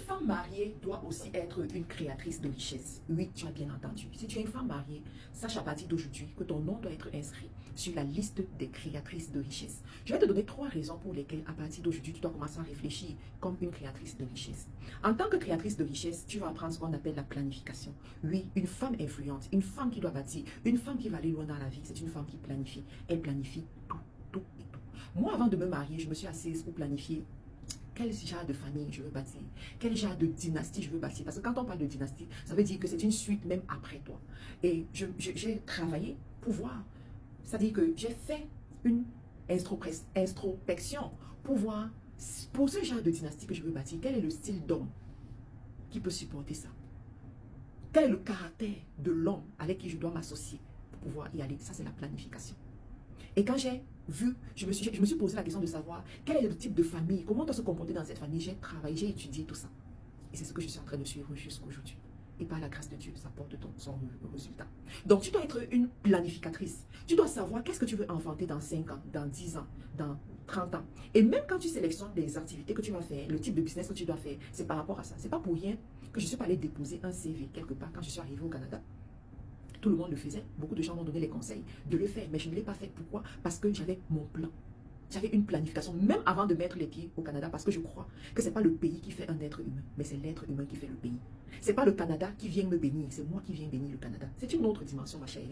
femme mariée doit aussi être une créatrice de richesse. Oui, tu as bien entendu. Si tu es une femme mariée, sache à partir d'aujourd'hui que ton nom doit être inscrit sur la liste des créatrices de richesse. Je vais te donner 3 raisons pour lesquelles, à partir d'aujourd'hui, tu dois commencer à réfléchir comme une créatrice de richesse. En tant que créatrice de richesse, tu vas apprendre ce qu'on appelle la planification. Oui, une femme influente, une femme qui doit bâtir, une femme qui va aller loin dans la vie, c'est une femme qui planifie. Elle planifie tout, tout et tout. Moi, avant de me marier, je me suis assise pour planifier quel genre de famille je veux bâtir, quel genre de dynastie je veux bâtir. Parce que quand on parle de dynastie, ça veut dire que c'est une suite même après toi. Et j'ai travaillé pour voir. C'est-à-dire que j'ai fait une introspection pour voir, pour ce genre de dynastie que je veux bâtir, quel est le style d'homme qui peut supporter ça. Quel est le caractère de l'homme avec qui je dois m'associer pour pouvoir y aller. Ça, c'est la planification. Et quand j'ai vu, je me suis posé la question de savoir quel est le type de famille, comment on doit se comporter dans cette famille. J'ai travaillé, j'ai étudié tout ça. Et c'est ce que je suis en train de suivre jusqu'aujourd'hui. Et par la grâce de Dieu, ça porte son résultat. Donc, tu dois être une planificatrice. Tu dois savoir qu'est-ce que tu veux enfanter dans 5 ans, dans 10 ans, dans 30 ans. Et même quand tu sélectionnes des activités que tu vas faire, le type de business que tu dois faire, c'est par rapport à ça. C'est pas pour rien que je suis pas allée déposer un CV quelque part quand je suis arrivée au Canada. Tout le monde le faisait. Beaucoup de gens m'ont donné les conseils de le faire. Mais je ne l'ai pas fait. Pourquoi? Parce que j'avais mon plan. J'avais une planification, même avant de mettre les pieds au Canada, parce que je crois que ce n'est pas le pays qui fait un être humain, mais c'est l'être humain qui fait le pays. Ce n'est pas le Canada qui vient me bénir, c'est moi qui viens bénir le Canada. C'est une autre dimension, ma chère.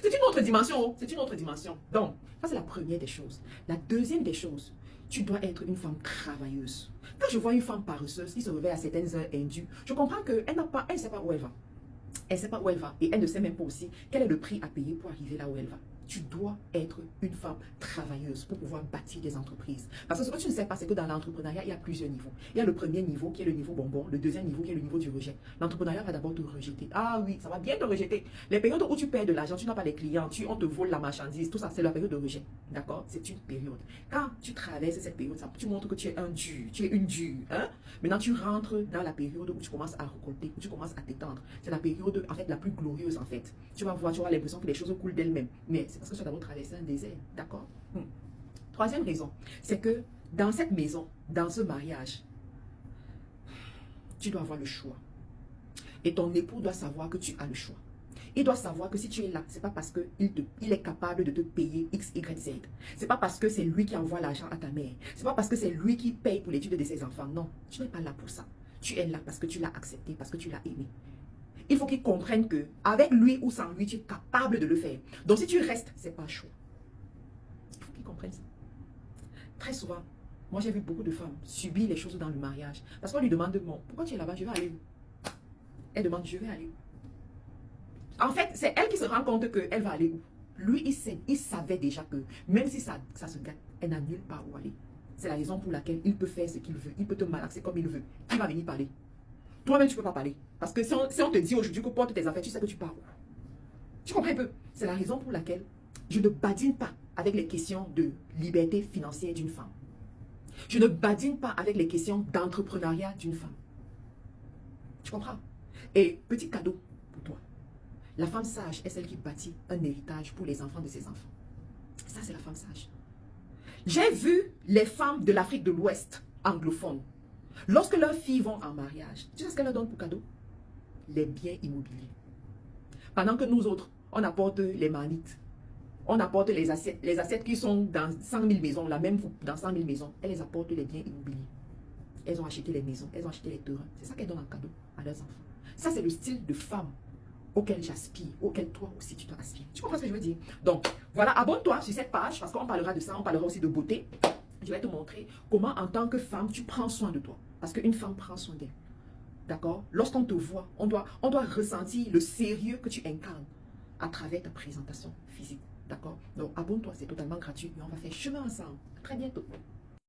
C'est une autre dimension, c'est une autre dimension. Donc, ça c'est la première des choses. La deuxième des choses, tu dois être une femme travailleuse. Quand je vois une femme paresseuse qui se réveille à certaines heures indues, je comprends qu'elle ne sait pas où elle va. Elle ne sait pas où elle va et elle ne sait même pas aussi quel est le prix à payer pour arriver là où elle va. Tu dois être une femme travailleuse pour pouvoir bâtir des entreprises. Parce que ce que tu ne sais pas, c'est que dans l'entrepreneuriat, il y a plusieurs niveaux. Il y a le premier niveau qui est le niveau bonbon, le deuxième niveau qui est le niveau du rejet. L'entrepreneuriat va d'abord te rejeter. Ah oui, ça va bien te rejeter. Les périodes où tu perds de l'argent, tu n'as pas les clients, on te vole la marchandise, tout ça, c'est la période de rejet. D'accord? C'est une période. Quand tu traverses cette période, ça, tu montres que tu es un dur, tu es une dure. Hein? Maintenant, tu rentres dans la période où tu commences à récolter, où tu commences à t'étendre. C'est la période, en fait, la plus glorieuse, en fait. Tu vas voir, tu auras l'impression que les choses coulent d'elles-mêmes. Mais c'est parce que tu as d'abord traversé un désert, d'accord? Troisième raison, c'est que dans cette maison, dans ce mariage, tu dois avoir le choix. Et ton époux doit savoir que tu as le choix. Il doit savoir que si tu es là, ce n'est pas parce qu'il est capable de te payer X, Y, Z. Ce n'est pas parce que c'est lui qui envoie l'argent à ta mère. Ce n'est pas parce que c'est lui qui paye pour l'étude de ses enfants. Non, tu n'es pas là pour ça. Tu es là parce que tu l'as accepté, parce que tu l'as aimé. Il faut qu'il comprenne que avec lui ou sans lui, tu es capable de le faire. Donc si tu restes, ce n'est pas un choix. Il faut qu'il comprenne ça. Très souvent, moi j'ai vu beaucoup de femmes subir les choses dans le mariage. Parce qu'on lui demande, bon, pourquoi tu es là-bas, je vais aller où? Elle demande, je vais aller où? En fait, c'est elle qui se rend compte qu'elle va aller où. Lui, il savait déjà que même si ça se gâte, elle n'a nulle part où aller. C'est la raison pour laquelle il peut faire ce qu'il veut. Il peut te malaxer comme il veut. Qui va venir parler? Toi-même, tu ne peux pas parler. Parce que si on te dit aujourd'hui que porte tes affaires, tu sais que tu pars où. Tu comprends un peu? C'est la raison pour laquelle je ne badine pas avec les questions de liberté financière d'une femme. Je ne badine pas avec les questions d'entrepreneuriat d'une femme. Tu comprends? Et petit cadeau pour toi. La femme sage est celle qui bâtit un héritage pour les enfants de ses enfants. Ça, c'est la femme sage. J'ai vu les femmes de l'Afrique de l'Ouest anglophones. Lorsque leurs filles vont en mariage, tu sais ce qu'elles leur donnent pour cadeau? Les biens immobiliers. Pendant que nous autres, on apporte les marmites, on apporte les assiettes qui sont dans 100 000 maisons, la même dans 100 000 maisons, elles apportent les biens immobiliers. Elles ont acheté les maisons, elles ont acheté les terrains. C'est ça qu'elles donnent en cadeau à leurs enfants. Ça, c'est le style de femme auquel j'aspire, auquel toi aussi tu dois aspirer. Tu comprends ce que je veux dire? Donc, voilà, abonne-toi sur cette page parce qu'on parlera de ça, on parlera aussi de beauté. Je vais te montrer comment, en tant que femme, tu prends soin de toi. Parce qu'une femme prend soin d'elle. D'accord? Lorsqu'on te voit, on doit ressentir le sérieux que tu incarnes à travers ta présentation physique. D'accord? Donc, abonne-toi, c'est totalement gratuit et on va faire chemin ensemble. À très bientôt.